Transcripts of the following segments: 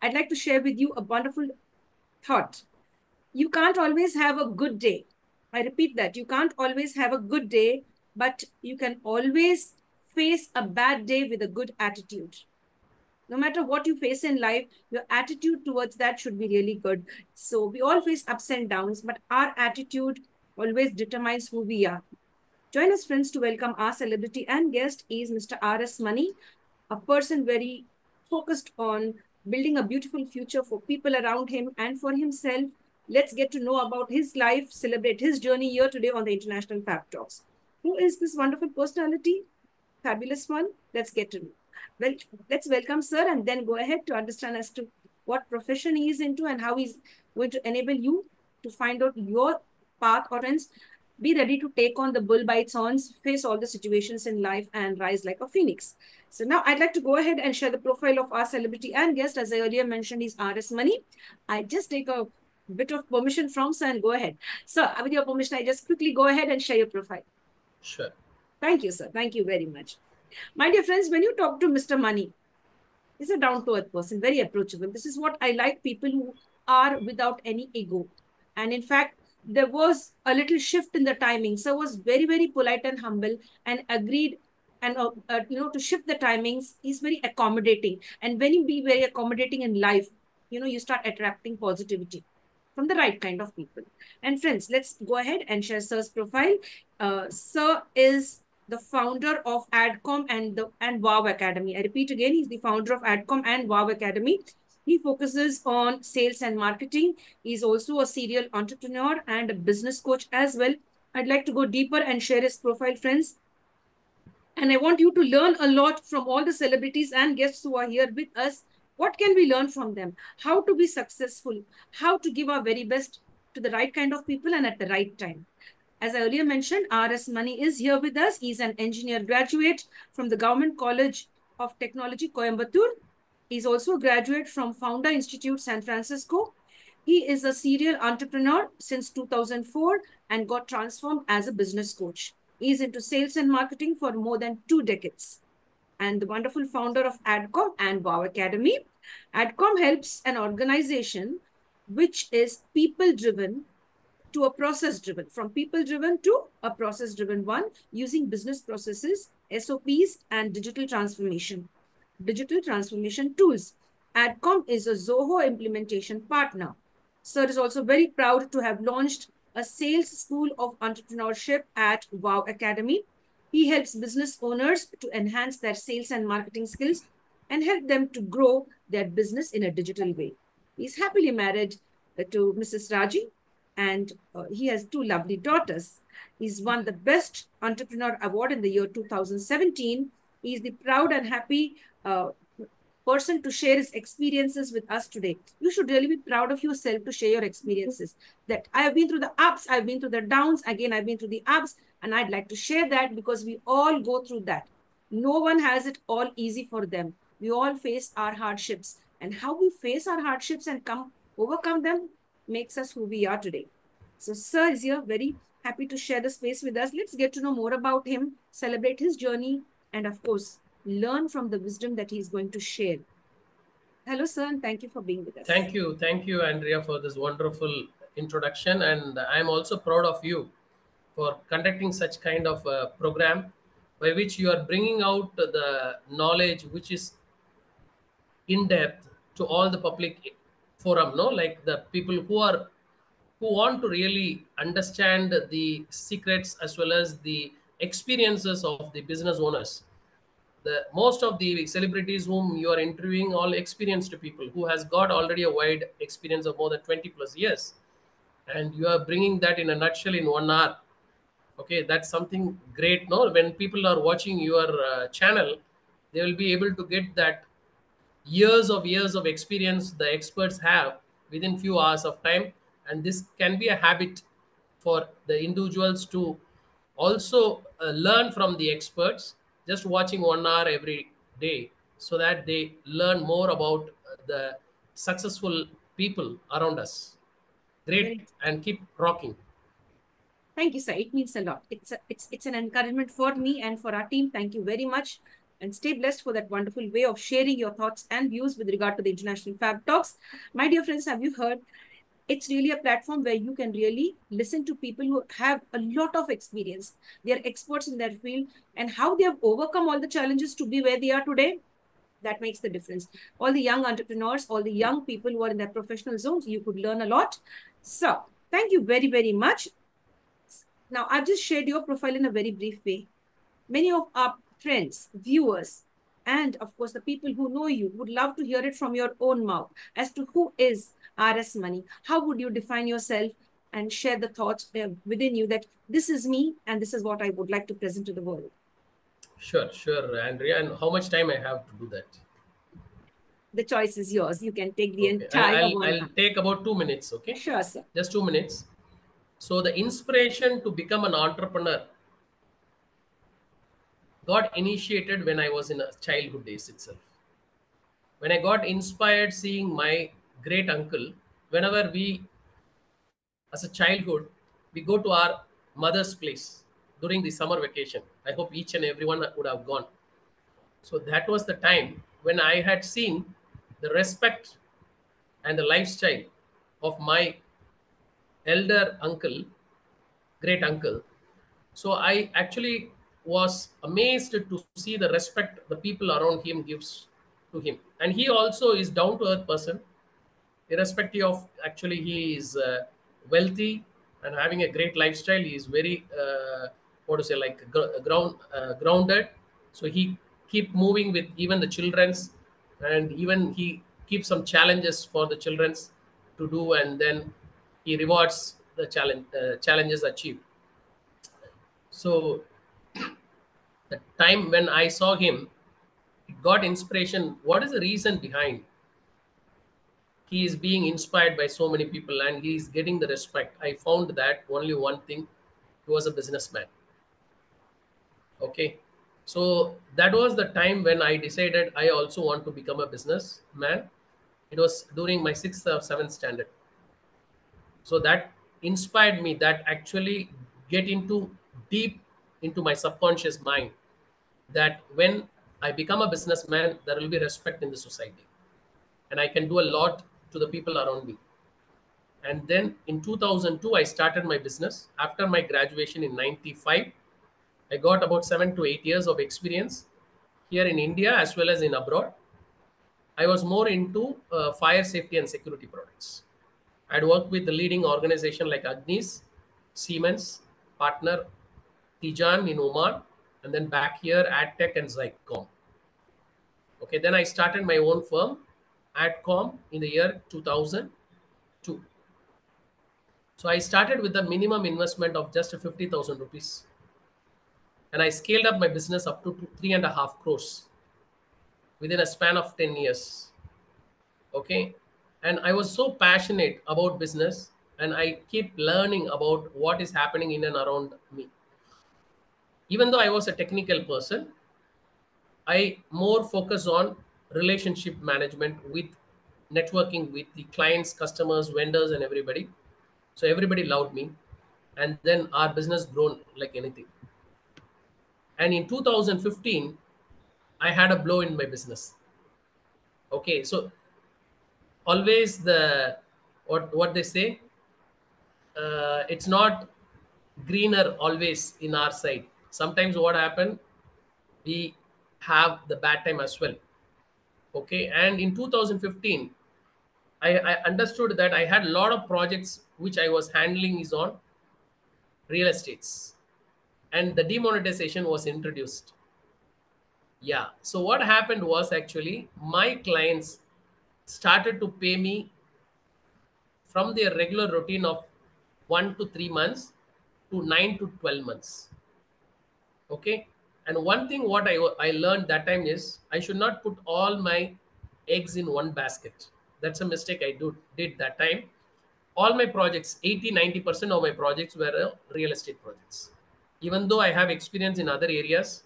I'd like to share with you a wonderful thought. You can't always have a good day. I repeat that. You can't always have a good day, but you can always face a bad day with a good attitude. No matter what you face in life, your attitude towards that should be really good. So we all face ups and downs, but our attitude always determines who we are. Join us, friends, to welcome our celebrity and guest is Mr. R.S. Money, a person very focused on building a beautiful future for people around him and for himself. Let's get to know about his life, celebrate his journey here today on the International Fab Talks. Who is this wonderful personality? Fabulous one. Let's get to know. Well, let's welcome sir and then go ahead to understand as to what profession he is into and how he's going to enable you to find out your path or ends. Be ready to take on the bull by its horns, face all the situations in life and rise like a phoenix. So now I'd like to go ahead and share the profile of our celebrity and guest. As I earlier mentioned, he's R.S. Money. I just take a bit of permission from sir and go ahead. So with your permission, I just quickly go ahead and share your profile. Sure. Thank you, sir. Thank you very much. My dear friends, when you talk to Mr. Money, he's a down-to-earth person, very approachable. This is what I like, people who are without any ego. And in fact, there was a little shift in the timing. Sir was very, very polite and humble and agreed and to shift the timings. He's very accommodating. And when you be very accommodating in life, you start attracting positivity from the right kind of people. And friends, let's go ahead and share Sir's profile. Sir is the founder of ADCOM and WOW Academy. I repeat again, he's the founder of ADCOM and WOW Academy. He focuses on sales and marketing. He's also a serial entrepreneur and a business coach as well. I'd like to go deeper and share his profile, friends. And I want you to learn a lot from all the celebrities and guests who are here with us. What can we learn from them? How to be successful? How to give our very best to the right kind of people and at the right time? As I earlier mentioned, R.S. Money is here with us. He's an engineer graduate from the Government College of Technology, Coimbatore. He's also a graduate from Founder Institute, San Francisco. He is a serial entrepreneur since 2004 and got transformed as a business coach. He's into sales and marketing for more than 2 decades and the wonderful founder of ADCOM and WOW Academy. ADCOM helps an organization which is people-driven to a process-driven, from people-driven to a process-driven one, using business processes, SOPs, and digital transformation tools. ADCOM is a ZOHO Implementation Partner. Sir is also very proud to have launched a sales school of entrepreneurship at WOW Academy. He helps business owners to enhance their sales and marketing skills and help them to grow their business in a digital way. He's happily married to Mrs. Raji, and he has 2 lovely daughters. He's won the Best Entrepreneur Award in the year 2017. He's the proud and happy person to share his experiences with us today. You should really be proud of yourself to share your experiences. That I have been through the ups, I've been through the downs, again, I've been through the ups, and I'd like to share that because we all go through that. No one has it all easy for them. We all face our hardships, and how we face our hardships and overcome them makes us who we are today. So sir is here, very happy to share the space with us. Let's get to know more about him, celebrate his journey, and of course, learn from the wisdom that he's going to share. Hello, sir, and thank you for being with us. Thank you, Andrea, for this wonderful introduction. And I'm also proud of you for conducting such kind of a program by which you are bringing out the knowledge which is in depth to all the public forum. No, like the people who want to really understand the secrets as well as the experiences of the business owners. The most of the celebrities whom you are interviewing all experienced people who has got already a wide experience of more than 20 plus years, and you are bringing that in a nutshell in 1 hour. Okay, that's something great. No, when people are watching your channel, they will be able to get that years of experience the experts have within few hours of time. And this can be a habit for the individuals to also learn from the experts, just watching 1 hour every day, so that they learn more about the successful people around us. Great, Very, and keep rocking. thank you, sir. It means a lot. It's an encouragement for me and for our team. Thank you very much. And stay blessed for that wonderful way of sharing your thoughts and views with regard to the International Fab Talks. My dear friends, have you heard? It's really a platform where you can really listen to people who have a lot of experience. They are experts in their field, and how they have overcome all the challenges to be where they are today. That makes the difference. All the young entrepreneurs, all the young people who are in their professional zones, you could learn a lot. So thank you very, very much. Now, I've just shared your profile in a very brief way. Many of our friends, viewers, and of course, the people who know you would love to hear it from your own mouth as to who is RS Money. How would you define yourself and share the thoughts within you that this is me and this is what I would like to present to the world? Sure, sure, Andrea. And how much time I have to do that? The choice is yours. You can take the Okay, entire one I'll hour. take about 2 minutes. Okay, Sure, sir. just 2 minutes. So the inspiration to become an entrepreneur got initiated when I was in a childhood days itself. When I got inspired seeing my great uncle, whenever we, as a childhood, we go to our mother's place during the summer vacation. I hope each and everyone would have gone. So that was the time when I had seen the respect and the lifestyle of my elder uncle, great uncle. So I actually was amazed to see the respect the people around him gives to him. And he also is down to earth person, irrespective of actually he is wealthy and having a great lifestyle. He is very what to say, like grounded. So he keep moving with even the children's, and even he keeps some challenges for the children's to do, and then he rewards the challenges achieved. So the time when I saw him, it got inspiration. What is the reason behind he is being inspired by so many people and he is getting the respect? I found that only one thing: he was a businessman. Okay, so that was the time when I decided I also want to become a businessman. It was during my sixth or seventh standard. So that inspired me, that actually get into deep into my subconscious mind, that when I become a businessman, there will be respect in the society and I can do a lot to the people around me. And then in 2002, I started my business. After my graduation in 95, I got about 7 to 8 years of experience here in India as well as in abroad. I was more into fire safety and security products. I'd worked with the leading organization like Agnis, Siemens, Partner, Tijan in Oman, and then back here, AdTech and ZyCom. Okay, then I started my own firm, AdCom, in the year 2002. So I started with a minimum investment of just 50,000 rupees. And I scaled up my business up to 3.5 crores within a span of 10 years. Okay. And I was so passionate about business and I keep learning about what is happening in and around me. Even though I was a technical person, I more focus on relationship management with networking with the clients, customers, vendors, and everybody. So everybody loved me. And then our business grown like anything. And in 2015, I had a blow in my business. Okay. So always the what they say, it's not greener always in our side. Sometimes what happened, we have the bad time as well. Okay. And in 2015, I understood that I had a lot of projects which I was handling is on real estates, and the demonetization was introduced. Yeah. So what happened was actually my clients started to pay me from their regular routine of 1 to 3 months to 9 to 12 months. Okay. And one thing what I learned that time is I should not put all my eggs in one basket. That's a mistake I did that time. All my projects, 80 90% of my projects were real estate projects. Even though I have experience in other areas,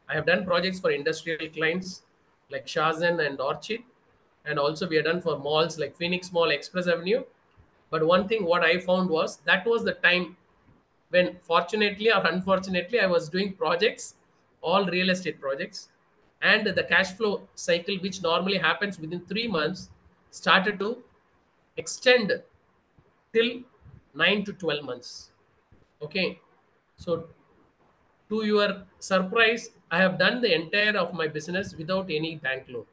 I have done projects for industrial clients like Shazan and Orchid, and also we have done for malls like Phoenix Mall, Express Avenue. But one thing what I found was that was the time when, fortunately or unfortunately, I was doing projects, all real estate projects. and the cash flow cycle, which normally happens within 3 months, started to extend till 9 to 12 months. Okay, so to your surprise, I have done the entire of my business without any bank loan.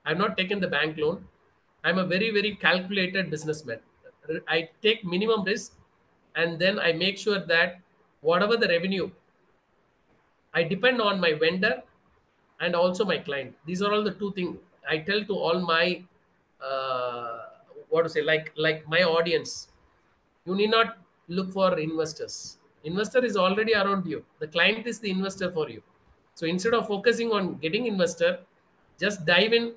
I have not taken the bank loan. I'm a very, very calculated businessman. I take minimum risk, and then I make sure that whatever the revenue, I depend on my vendor and also my client. These are all the two things I tell to all my what to say, like my audience. You need not look for investors. Investor is already around you. The client is the investor for you. So instead of focusing on getting investor, just dive in,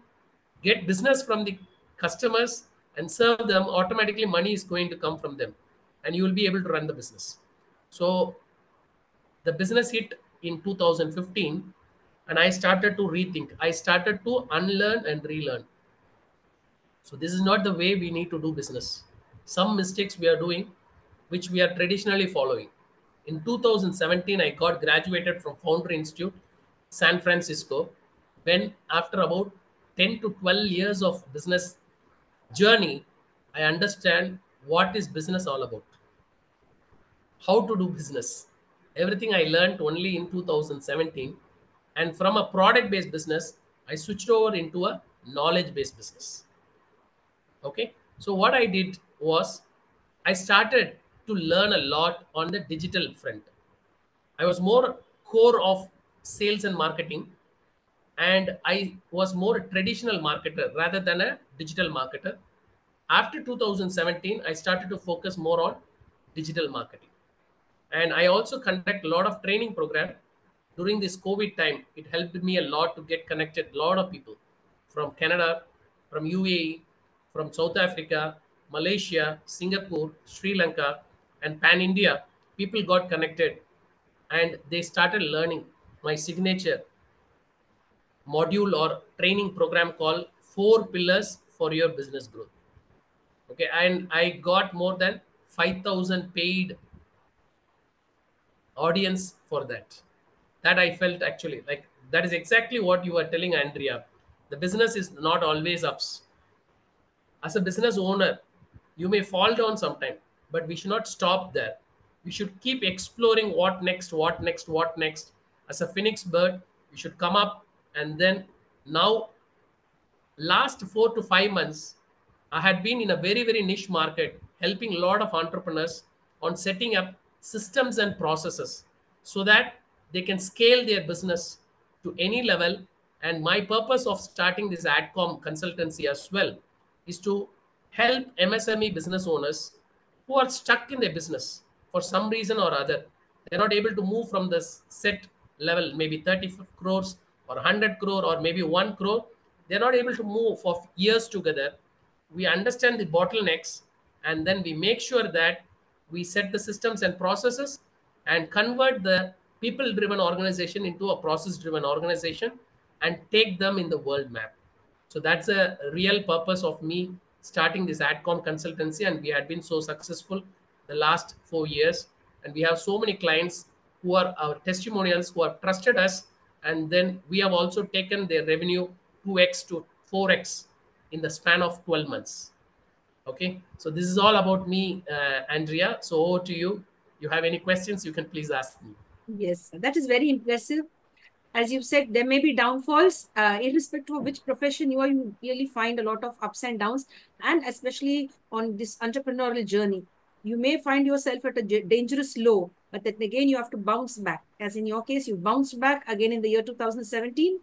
get business from the customers and serve them. Automatically money is going to come from them, and you will be able to run the business. So the business hit in 2015, and I started to rethink. I started to unlearn and relearn. So this is not the way we need to do business. Some mistakes we are doing, which we are traditionally following. In 2017, I got graduated from Founder Institute, San Francisco, when after about 10 to 12 years of business journey, I understand what is business all about, how to do business. Everything I learned only in 2017. And from a product based business, I switched over into a knowledge based business. Okay. So what I did was I started to learn a lot on the digital front. I was more core of sales and marketing, and I was more a traditional marketer rather than a digital marketer. After 2017, I started to focus more on digital marketing, and I also conduct a lot of training program. During this COVID time, it helped me a lot to get connected a lot of people from Canada, from UAE, from South Africa, Malaysia, Singapore, Sri Lanka, and pan India. People got connected, and they started learning my signature module or training program called Four Pillars for Your Business Growth. Okay, and I got more than 5,000 paid audience for that. That I felt actually like that is exactly what you were telling, Andrea. The business is not always ups. As a business owner, you may fall down sometime, but we should not stop there. We should keep exploring what next, what next, what next. As a phoenix bird, we should come up, and then now last 4 to 5 months, I had been in a very, very niche market, helping a lot of entrepreneurs on setting up systems and processes so that they can scale their business to any level. And my purpose of starting this ADCOM consultancy as well is to help MSME business owners who are stuck in their business for some reason or other. They're not able to move from this set level, maybe 30 crores or 100 crore or maybe 1 crore. They're not able to move for years together. We understand the bottlenecks, and then we make sure that we set the systems and processes and convert the people driven organization into a process driven organization and take them in the world map. So that's a real purpose of me starting this ADCOM consultancy, and we had been so successful the last 4 years, and we have so many clients who are our testimonials who have trusted us, and then we have also taken their revenue 2x to 4x in the span of 12 months. Okay, so this is all about me, Andrea. So over to you. You have any questions, you can please ask me. Yes, that is very impressive. As you've said, there may be downfalls, irrespective of which profession you are, you really find a lot of ups and downs, and especially on this entrepreneurial journey. You may find yourself at a dangerous low, but then again, you have to bounce back. As in your case, you bounced back again in the year 2017,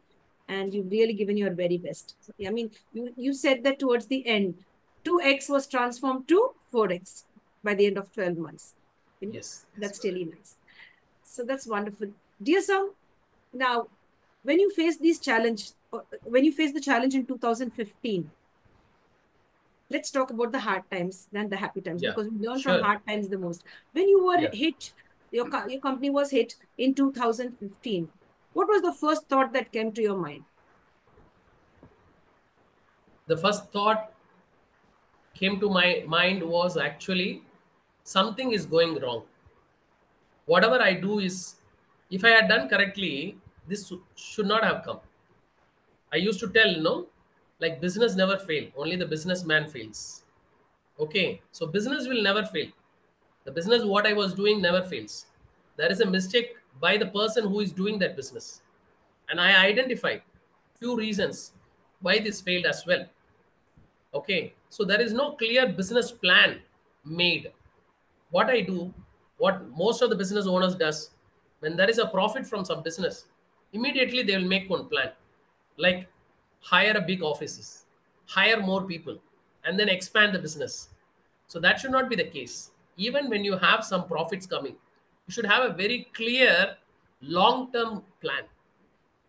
and you've really given your very best. So, I mean, you said that towards the end, 2x was transformed to 4x by the end of 12 months. Yes, yes, That's you're right. really nice. So that's wonderful. Dear Sam, now, when you face these challenge, when you face the challenge in 2015, let's talk about the hard times than the happy times, Yeah, because we learn from sure. hard times the most. When you were Yeah. hit, your company was hit in 2015. What was the first thought that came to your mind? The first thought came to my mind was actually something is going wrong. Whatever I do is, if I had done correctly, this should not have come. I used to tell, no, like business never fail. Only the businessman fails. Okay, so business will never fail. The business what I was doing never fails. There is a mistake by the person who is doing that business, and I identified few reasons why this failed as well. Okay, so there is no clear business plan made. What I do, what most of the business owners does, when there is a profit from some business, immediately they will make one plan, like hire a big offices, hire more people, and then expand the business. So that should not be the case. Even when you have some profits coming, you should have a very clear long term plan.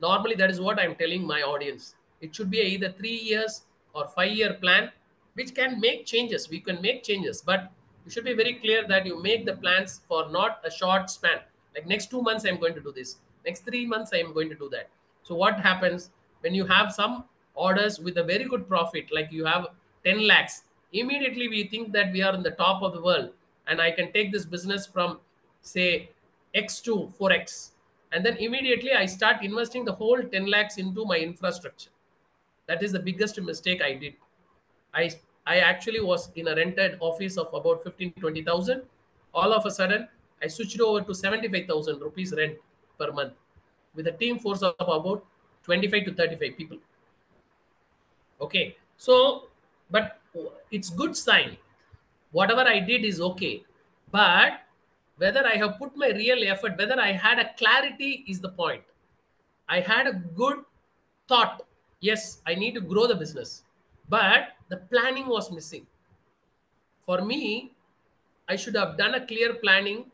Normally, that is what I'm telling my audience. It should be either 3 years or 5 year plan, which can make changes. We can make changes, but you should be very clear that you make the plans for not a short span. Like next 2 months, I'm going to do this. Next 3 months, I'm going to do that. So what happens when you have some orders with a very good profit, like you have 10 lakhs, immediately we think that we are in the top of the world, and I can take this business from say X to 4X, and then immediately I start investing the whole 10 lakhs into my infrastructure. That is the biggest mistake I did. I i actually was in a rented office of about 15 to 20,000. All of a sudden I switched over to 75,000 rupees rent per month with a team force of about 25 to 35 people. Okay, so but it's good sign. Whatever I did is okay, but whether I have put my real effort, whether I had a clarity is the point. I had a good thought. Yes, I need to grow the business, but the planning was missing. For me, I should have done a clear planning.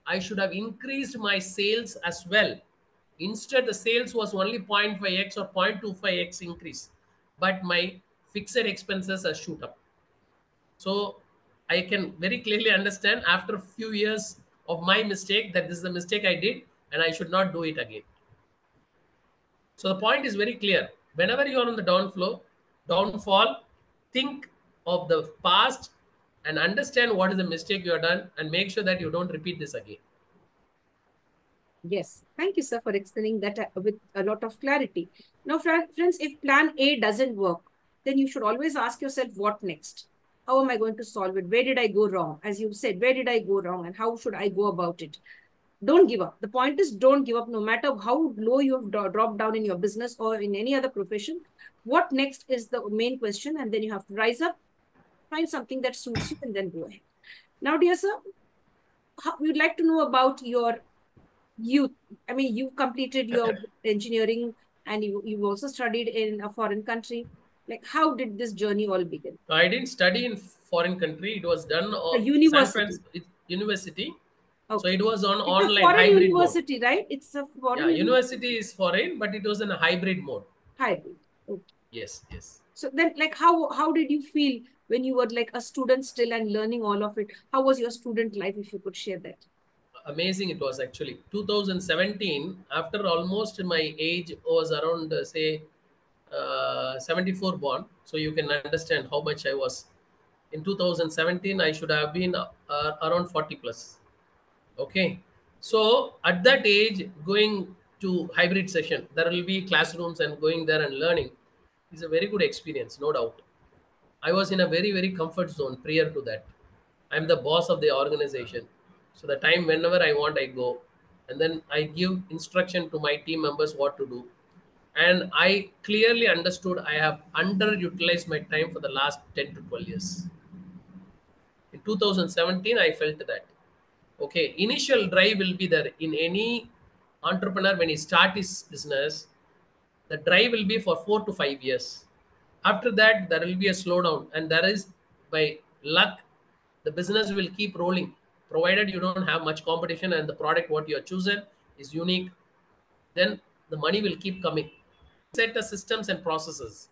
I should have increased my sales as well. Instead, the sales was only 0.5x or 0.25x increase, but my fixed expenses are shoot up. So I can very clearly understand after a few years of my mistake that this is the mistake I did and I should not do it again. So the point is very clear. Whenever you are on the downfall, think of the past and understand what is the mistake you have done and make sure that you don't repeat this again. Yes, thank you, sir, for explaining that with a lot of clarity. Now, friends, if plan A doesn't work, then you should always ask yourself, what next? How am I going to solve it? Where did I go wrong? As you said, where did I go wrong and how should I go about it? Don't give up. The point is, don't give up no matter how low you have dropped down in your business or in any other profession. What next is the main question, and then you have to rise up, find something that suits you, and then go ahead. Now, dear sir, we'd like to know about your youth. I mean, you've completed your engineering and you've also studied in a foreign country. Like, how did this journey all begin? I didn't study in foreign country. It was done A San university. Francisco University. So Okay. it was on It's a online foreign hybrid mode. university, right? It's a Yeah, foreign university. university is foreign, but it was in a hybrid mode. Hybrid. Okay. Yes, yes. So then, like, how did you feel when you were like a student still and learning all of it? How was your student life, if you could share that? Amazing it was actually. 2017, after almost my age was around say 74 born, so you can understand how much I was. In 2017 I should have been around 40 plus. Okay, so at that age going to hybrid session, there will be classrooms and going there and learning is a very good experience, no doubt. I was in a very, very comfort zone prior to that. I'm the boss of the organization. So the time whenever I want, I go. And then I give instruction to my team members what to do. And I clearly understood I have underutilized my time for the last 10 to 12 years. In 2017, I felt that. Okay, initial drive will be there in any entrepreneur when he start his business. The drive will be for 4 to 5 years. After that, there will be a slowdown, and there is by luck, the business will keep rolling, provided you don't have much competition and the product what you have chosen is unique. Then the money will keep coming. Set the systems and processes.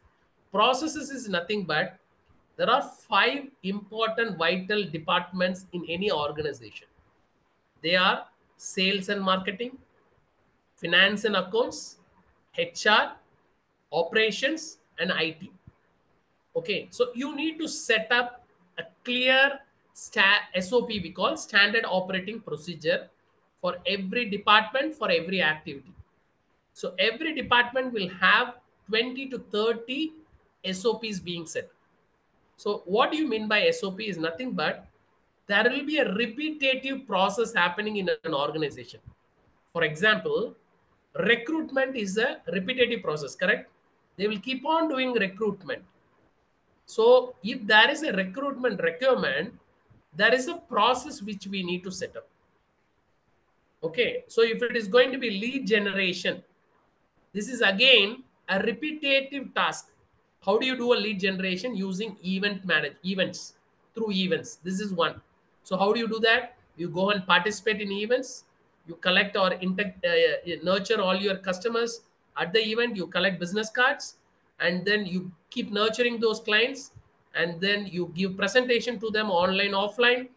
Processes is nothing but there are five important vital departments in any organization. They are sales and marketing, finance and accounts, HR, operations, and IT. Okay, so you need to set up a clear SOP, we call standard operating procedure, for every department, for every activity. So every department will have 20 to 30 SOPs being set. So what do you mean by SOP is nothing but there will be a repetitive process happening in an organization. For example, recruitment is a repetitive process, correct? They will keep on doing recruitment. So if there is a recruitment requirement, there is a process which we need to set up. Okay, so if it is going to be lead generation, this is again a repetitive task. How do you do a lead generation? Using events, through events. This is one. So how do you do that? You go and participate in events. You collect or nurture all your customers at the event. You collect business cards, and then you keep nurturing those clients, and then you give presentation to them online, offline,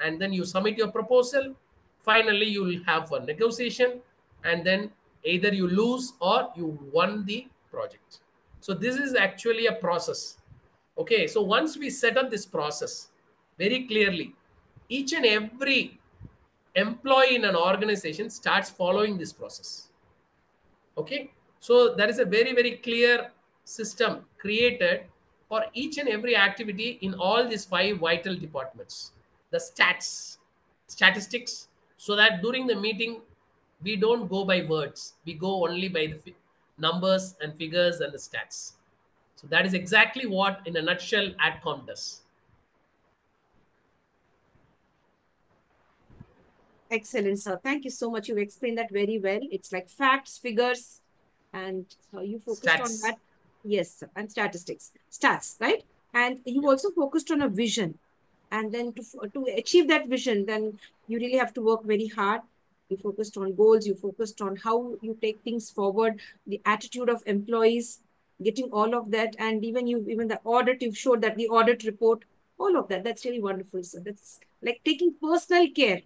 and then you submit your proposal. Finally, you will have a negotiation, and then either you lose or you won the project. So this is actually a process. Okay, so once we set up this process very clearly, each and every employee in an organization starts following this process. Okay, so there is a very clear system created for each and every activity in all these five vital departments. The statistics, so that during the meeting we don't go by words, we go only by the numbers and figures and the stats. So that is exactly what in a nutshell ADCOM does. Excellent, sir. Thank you so much. You explained that very well. It's like facts, figures, and you focused on Stats. that. Yes, sir. And statistics, stats, right? And you Yeah. also focused on a vision. And then to achieve that vision, then you really have to work very hard. You focused on goals. You focused on how you take things forward, the attitude of employees, getting all of that, and even the audit. You've showed that the audit report, all of that. That's really wonderful, sir. That's like taking personal care.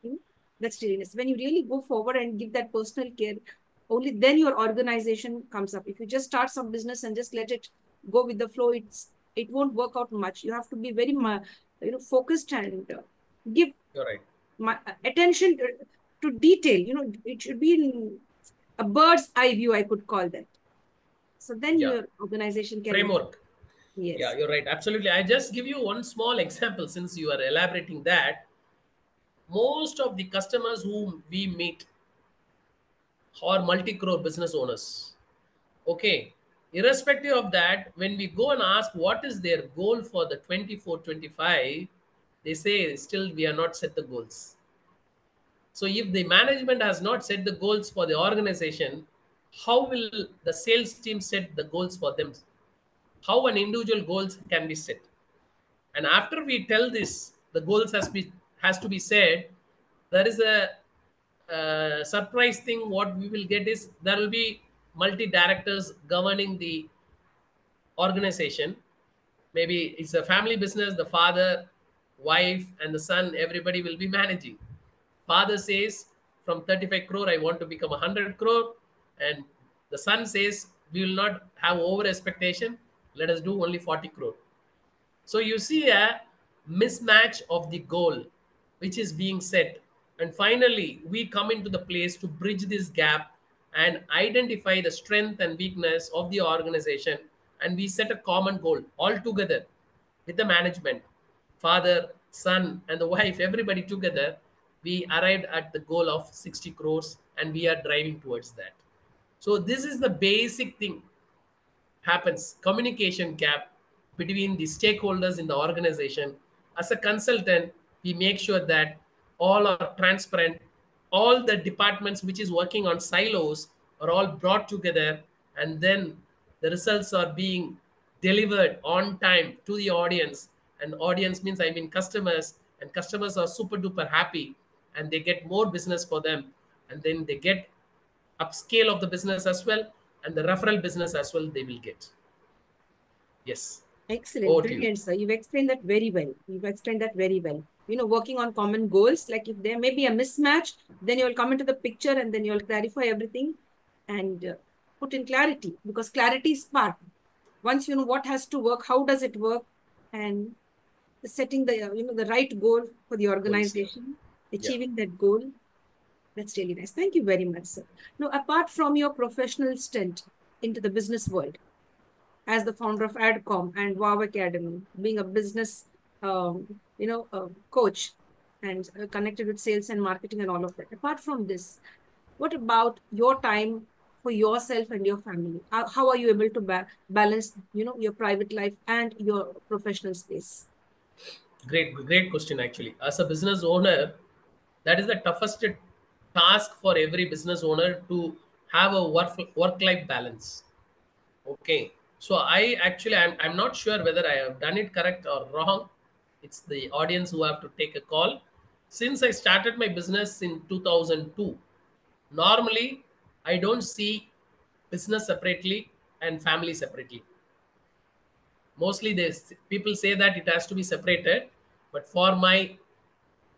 Hmm? That's really nice. When you really go forward and give that personal care, only then your organization comes up. If you just start some business and just let it go with the flow, it won't work out much. You have to be very focused and give You're right. attention to detail. It should be in a bird's eye view, I could call that. So then Yeah. your organization can, Framework. Yeah, yes. you're right. Absolutely. I just give you one small example since you are elaborating that. Most of the customers whom we meet are multi-crore business owners. Okay. Irrespective of that, when we go and ask what is their goal for the 24-25, they say still we are not set the goals. So if the management has not set the goals for the organization, how will the sales team set the goals for them? How an individual goals can be set? And after we tell this, the goals has to be set. There is a surprise thing. What we will get is there will be multi directors governing the organization. Maybe it's a family business. The father, wife, and the son, everybody will be managing. Father says, from 35 crore, I want to become 100 crore. And the son says, we will not have over expectation. Let us do only 40 crore. So you see a mismatch of the goal which is being set. And finally, we come into the place to bridge this gap and identify the strength and weakness of the organization. And we set a common goal all together with the management, father, son, and the wife, everybody together. We arrived at the goal of 60 crores and we are driving towards that. So, this is the basic thing happens, communication gap between the stakeholders in the organization. As a consultant, we make sure that all are transparent, all the departments which is working on silos are all brought together, and then the results are being delivered on time to the audience. And audience means I mean customers, and customers are super duper happy and they get more business for them, and then they get upscale of the business as well, and the referral business as well they will get. Yes. Excellent. Over to you. Brilliant, sir. You've explained that very well. You've explained that very well. Working on common goals, like if there may be a mismatch, then you'll come into the picture and then you'll clarify everything and put in clarity, because clarity is part. Once you know what has to work, how does it work, and setting the, the right goal for the Goals, yeah. organization, Yeah. achieving that goal. That's really nice. Thank you very much, sir. Now, apart from your professional stint into the business world, as the founder of ADCOM and WOW Academy, being a business, coach and connected with sales and marketing and all of that. Apart from this, what about your time for yourself and your family? How are you able to balance, your private life and your professional space? Great question. Actually, as a business owner, that is the toughest task for every business owner, to have a work life balance. Okay, so I'm not sure whether I have done it correct or wrong. It's the audience who have to take a call. Since I started my business in 2002, normally I don't see business separately and family separately. Mostly people say that it has to be separated, but for my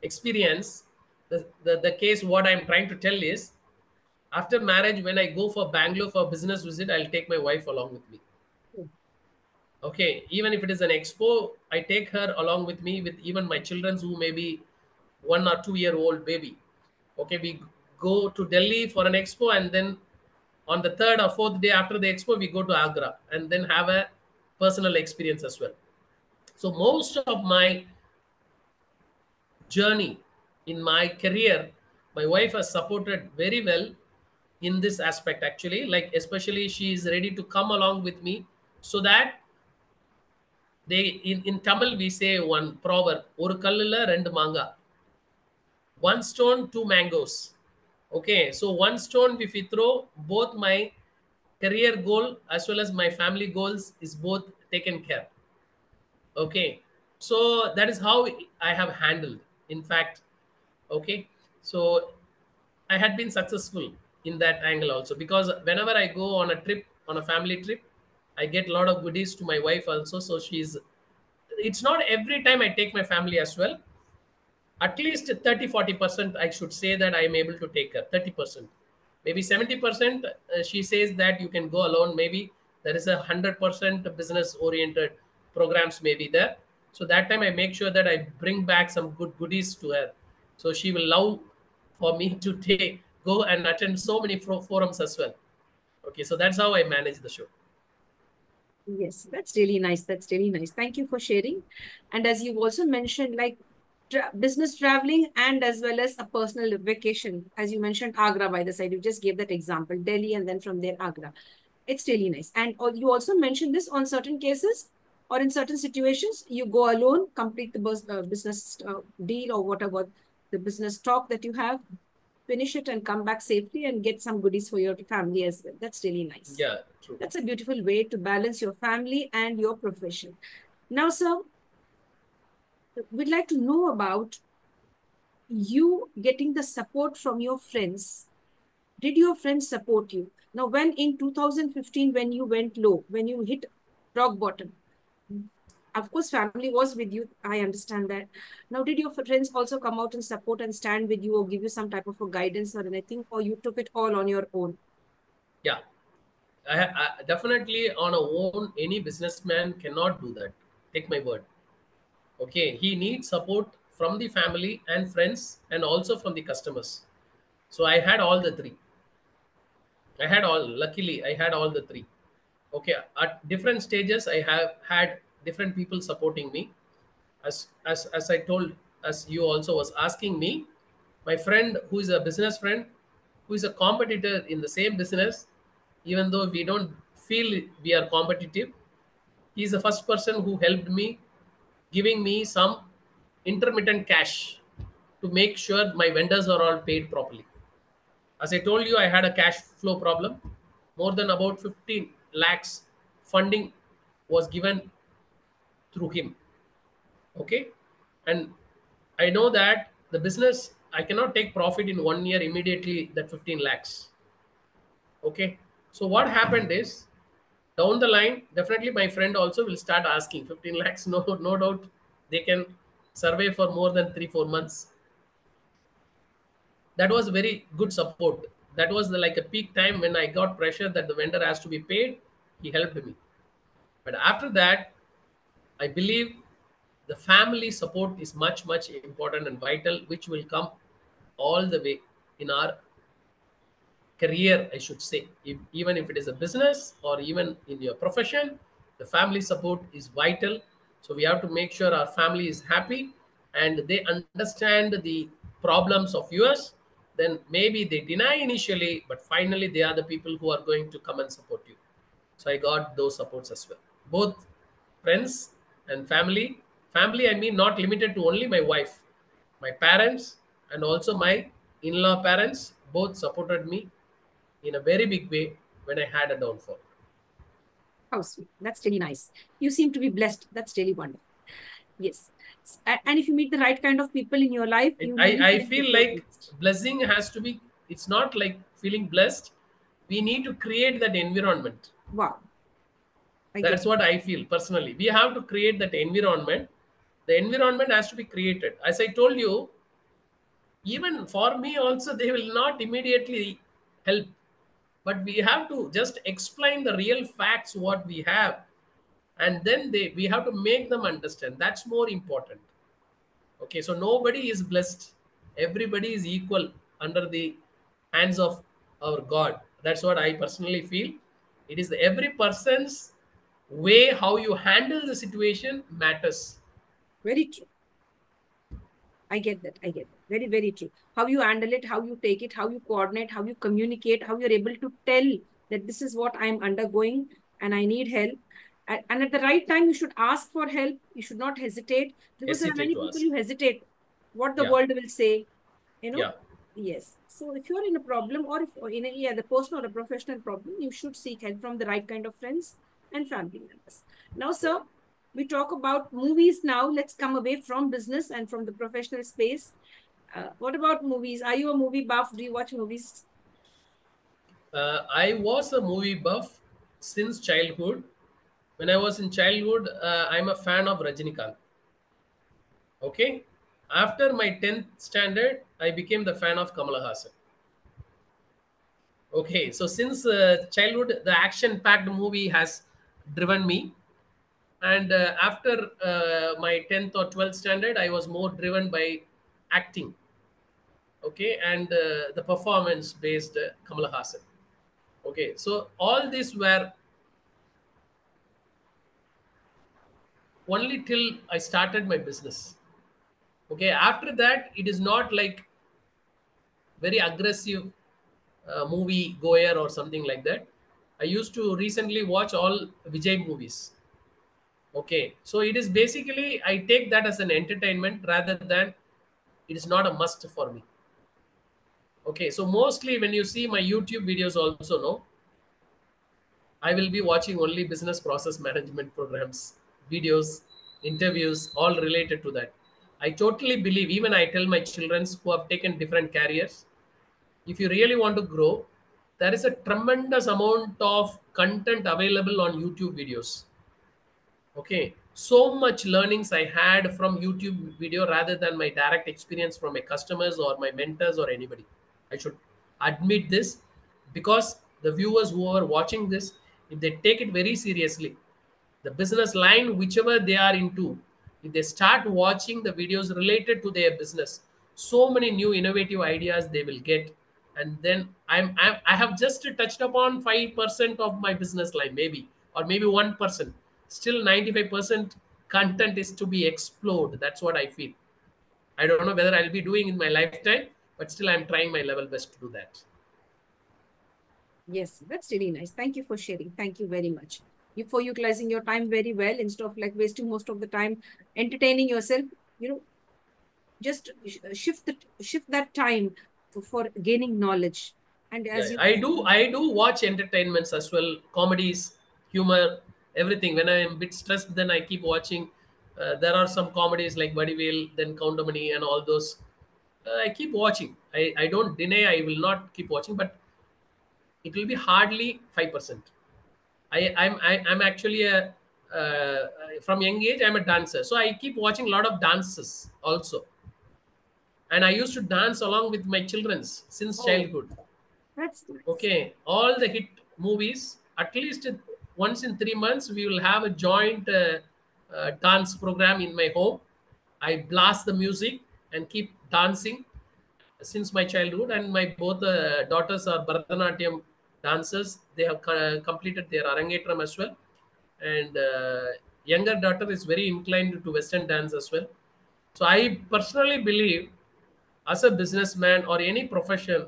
experience, the case what I'm trying to tell is, after marriage, when I go for Bangalore for business visit, I'll take my wife along with me. Okay, even if it is an expo, I take her along with me, with even my children who may be 1 or 2 year old baby. Okay, we go to Delhi for an expo, and then on the third or fourth day after the expo, we go to Agra and then have a personal experience as well. So most of my journey in my career, my wife has supported very well in this aspect, actually. Like, especially, she is ready to come along with me, so that they, in Tamil we say one proverb, ஒரு கல்லுல ரெண்டு மாங்கா, one stone two mangoes. Okay, so one stone, if we throw, both my career goal as well as my family goals is both taken care. Okay, so that is how I have handled, in fact. Okay, so I had been successful in that angle also, because whenever I go on a trip, on a family trip, I get a lot of goodies to my wife also. So she's, it's not every time I take my family as well. At least 30-40% I should say that I am able to take her. 30%, maybe 70%, she says that you can go alone. Maybe there is 100% business oriented programs may be there. So that time I make sure that I bring back some good goodies to her, so she will love for me to take go and attend so many forums as well. Okay, so that's how I manage the show. Yes, that's really nice. That's really nice. Thank you for sharing. And as you've also mentioned, like business traveling and as well as a personal vacation, as you mentioned, Agra by the side, you just gave that example, Delhi, and then from there, Agra. It's really nice. And you also mentioned this on certain cases or in certain situations, you go alone, complete the business deal or whatever, the business talk that you have, finish it and come back safely and get some goodies for your family as well. That's really nice. Yeah, true. That's a beautiful way to balance your family and your profession. Now, sir, we'd like to know about you getting the support from your friends. Did your friends support you? Now, when in 2015, when you went low, when you hit rock bottom, of course, family was with you. I understand that. Now, did your friends also come out and support and stand with you or give you some type of a guidance or anything, or you took it all on your own? Yeah, I definitely on a own, any businessman cannot do that. Take my word. Okay, he needs support from the family and friends, and also from the customers. So I had all the three. I had all, luckily I had all the three. Okay, at different stages I have had different people supporting me. As I told, as you also was asking me, my friend who is a business friend, who is a competitor in the same business, even though we don't feel we are competitive, he is the first person who helped me, giving me some intermittent cash to make sure my vendors are all paid properly. As I told you, I had a cash flow problem. More than about 15 lakhs funding was given through him. Okay, and I know that the business, I cannot take profit in 1 year immediately, that 15 lakhs. Okay, so what happened is, down the line, definitely my friend also will start asking 15 lakhs. No doubt they can survey for more than 3-4 months. That was very good support. That was like a peak time when I got pressure that the vendor has to be paid. He helped me. But after that, I believe the family support is much important and vital, which will come all the way. in our career, I should say. Even if it is a business or even in your profession, the family support is vital. So we have to make sure our family is happy and they understand the problems of yours. Then maybe they deny initially, but finally they are the people who are going to come and support you. So I got those supports as well, both friends and family. Family, I mean, not limited to only my wife, my parents, and also my in-law parents both supported me in a very big way when I had a downfall. How sweet. That's really nice. You seem to be blessed. That's really wonderful. Yes. And if you meet the right kind of people in your life, It, you I, never I feel that feel you're like blessed. blessing has to be, it's not like feeling blessed. We need to create that environment. Wow. I get That's it. what I feel personally. We have to create that environment. The environment has to be created. As I told you, even for me also, they will not immediately help. But we have to just explain the real facts what we have, and then we have to make them understand. That's more important. Okay, so nobody is blessed. Everybody is equal under the hands of our God. That's what I personally feel. It is every person's way how you handle the situation matters. Very true. I get that. I get that. Very, very true. How you handle it, how you take it, how you coordinate, how you communicate, how you're able to tell that this is what I'm undergoing and I need help. And at the right time, you should ask for help. You should not hesitate, because there are Hesitate many to people ask. who hesitate what the Yeah, world will say, you know. yeah, Yes. So if you're in a problem, or if or in a, yeah, the personal or a professional problem, you should seek help from the right kind of friends and family members. Now, correct. sir, we talk about movies now. Let's come away from business and from the professional space. What about movies? Are you a movie buff? Do you watch movies? I was a movie buff since childhood. When I was in childhood, I'm a fan of Rajinikanth. Okay. After my 10th standard, I became the fan of Kamala Hassan. Okay. So since childhood, the action-packed movie has driven me. And after my 10th or 12th standard, I was more driven by acting. Okay. And the performance-based Kamala Hassan. Okay. So all these were only till I started my business. Okay. After that, it is not like very aggressive movie goer or something like that. I used to recently watch all Vijay movies. Okay, so it is basically I take that as an entertainment rather than it is not a must for me. Okay, so mostly when you see my YouTube videos, also no, I will be watching only business process management programs, videos, interviews, all related to that. I totally believe, even I tell my children who have taken different careers, if you really want to grow, there is a tremendous amount of content available on YouTube videos. Okay, so much learnings I had from YouTube video rather than my direct experience from my customers or my mentors or anybody. I should admit this, because the viewers who are watching this, if they take it very seriously, the business line whichever they are into, if they start watching the videos related to their business, so many new innovative ideas they will get. And then I have just touched upon 5% of my business line, maybe, or maybe 1%. Still 95% content is to be explored. That's what I feel. I don't know whether I'll be doing in my lifetime, but still I'm trying my level best to do that. Yes, that's really nice. Thank you for sharing. Thank you very much. You for utilizing your time very well instead of like wasting most of the time entertaining yourself. You know, just shift that time for gaining knowledge. And Yeah, as you I said, do. I do watch entertainments as well, comedies, humor, everything. When I am a bit stressed, then I keep watching. There are some comedies like Vadivel, then Countermoney, and all those. I keep watching. I don't deny I will not keep watching, but it will be hardly 5%. I'm actually a from young age I'm a dancer, so I keep watching a lot of dances also, and I used to dance along with my childrens since oh, childhood. that's nice. Okay, all the hit movies, at least once in 3 months, we will have a joint dance program in my home. I blast the music and keep dancing. since my childhood, and my both daughters are Bharatanatyam dancers. They have completed their Arangetram as well, and younger daughter is very inclined to Western dance as well. So I personally believe, as a businessman or any profession,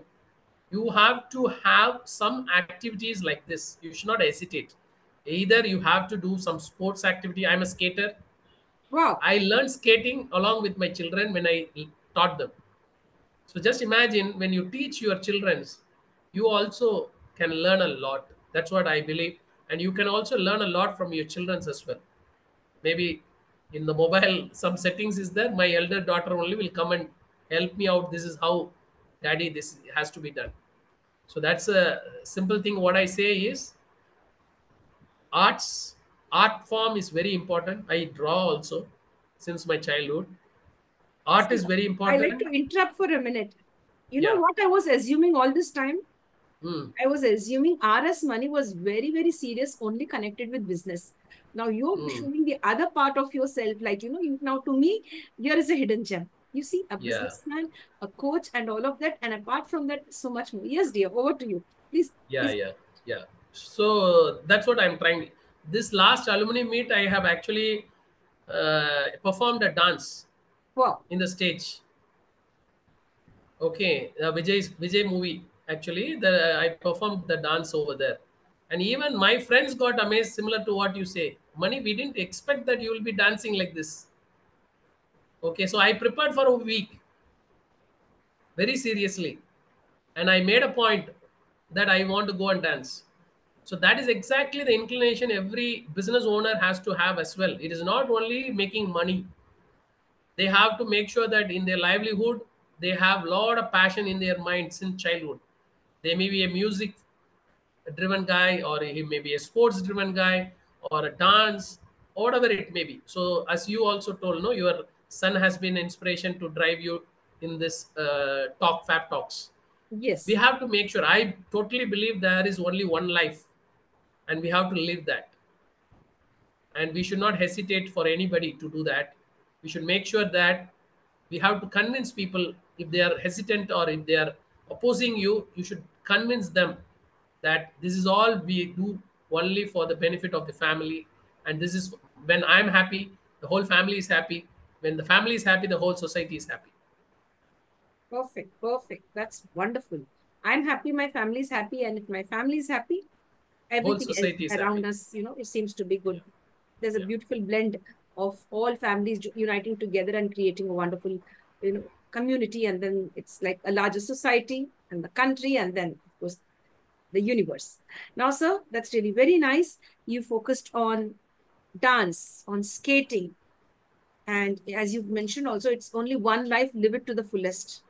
you have to have some activities like this. You should not hesitate. Either you have to do some sports activity. I'm a skater. Wow. I learned skating along with my children when I taught them. So just imagine, when you teach your children, you also can learn a lot. That's what I believe. And you can also learn a lot from your children as well. Maybe in the mobile, some settings is there. My elder daughter only will come and help me out. This is how, daddy, this has to be done. So that's a simple thing. What I say is, arts, art form is very important. I draw also since my childhood. Art See, is very I like to important. interrupt for a minute. You know Yeah. what I was assuming all this time? Mm, I was assuming RS money was very, very serious, only connected with business. Now you're mm. showing the other part of yourself, like, now to me, here is a hidden gem. You see, a Yeah. businessman, a coach, and all of that. And apart from that, so much more. Yes, dear, over to you. Please, Yeah, please. yeah, yeah. So that's what I'm trying. This last alumni meet, I have actually performed a dance Wow. in the stage. Okay, Vijay movie. Actually, I performed the dance over there, and even my friends got amazed. Similar to what you say, Money. We didn't expect that you will be dancing like this. Okay, so I prepared for a week very seriously, and I made a point that I want to go and dance. So that is exactly the inclination every business owner has to have as well. It is not only making money. They have to make sure that in their livelihood, they have a lot of passion in their mind since childhood. They may be a music driven guy, or he may be a sports driven guy, or a dance, or whatever it may be. So as you also told, no, your son has been inspiration to drive you in this talk fab talks. We Yes. have to make sure. I totally believe there is only one life, and we have to live that, and we should not hesitate for anybody to do that. We should make sure that we have to convince people. If they are hesitant or if they are opposing you, you should convince them that this is all we do only for the benefit of the family, and this is, when I'm happy, the whole family is happy. When the family is happy, the whole society is happy. Perfect. Perfect. That's wonderful. I'm happy. My family is happy. And if my family is happy, Whole everything else society is around happy. us, it seems to be good. Yeah, There's a yeah. beautiful blend of all families uniting together and creating a wonderful, community. And then it's like a larger society and the country, and then, of course, the universe. Now, sir, that's really very nice. You focused on dance, on skating. And as you've mentioned also, it's only one life, live it to the fullest.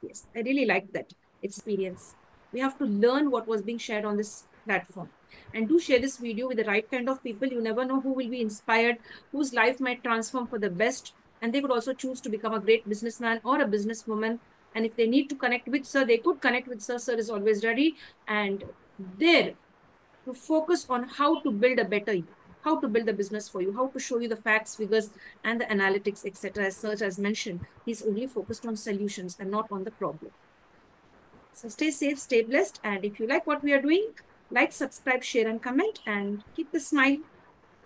Yes, I really like that. It's experience. We have to learn what was being shared on this platform. And do share this video with the right kind of people. You never know who will be inspired, whose life might transform for the best. And they could also choose to become a great businessman or a businesswoman. And if they need to connect with Sir, they could connect with Sir. Sir is always ready and there to focus on how to build a better you, how to build a business for you, how to show you the facts, figures, and the analytics, etc. As Serge has mentioned, he's only focused on solutions and not on the problem. So stay safe, stay blessed. And if you like what we are doing, like, subscribe, share, and comment, and keep the smile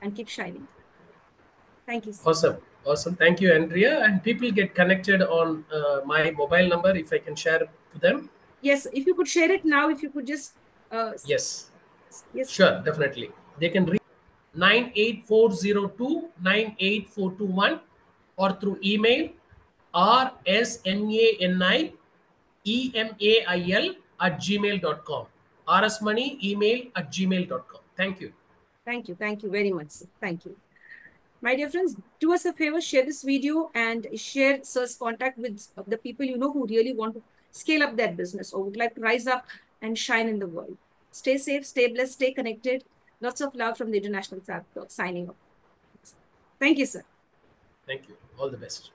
and keep shining. Thank you. Awesome, awesome. Thank you, Andrea. And people get connected on my mobile number, if I can share to them. Yes, if you could share it now, if you could just, uh, Yes, yes, sure, definitely. They can reach 98402 98421, or through email rsmaniemail@gmail.com. rsmoney email@gmail.com. Thank you. thank you. Thank you very much, sir. Thank you. My dear friends, do us a favor, share this video and share Sir's contact with the people you know who really want to scale up their business or would like to rise up and shine in the world. Stay safe, stay blessed, stay connected. Lots of love from the International Fab Talk signing off. Thank you, sir. Thank you. All the best.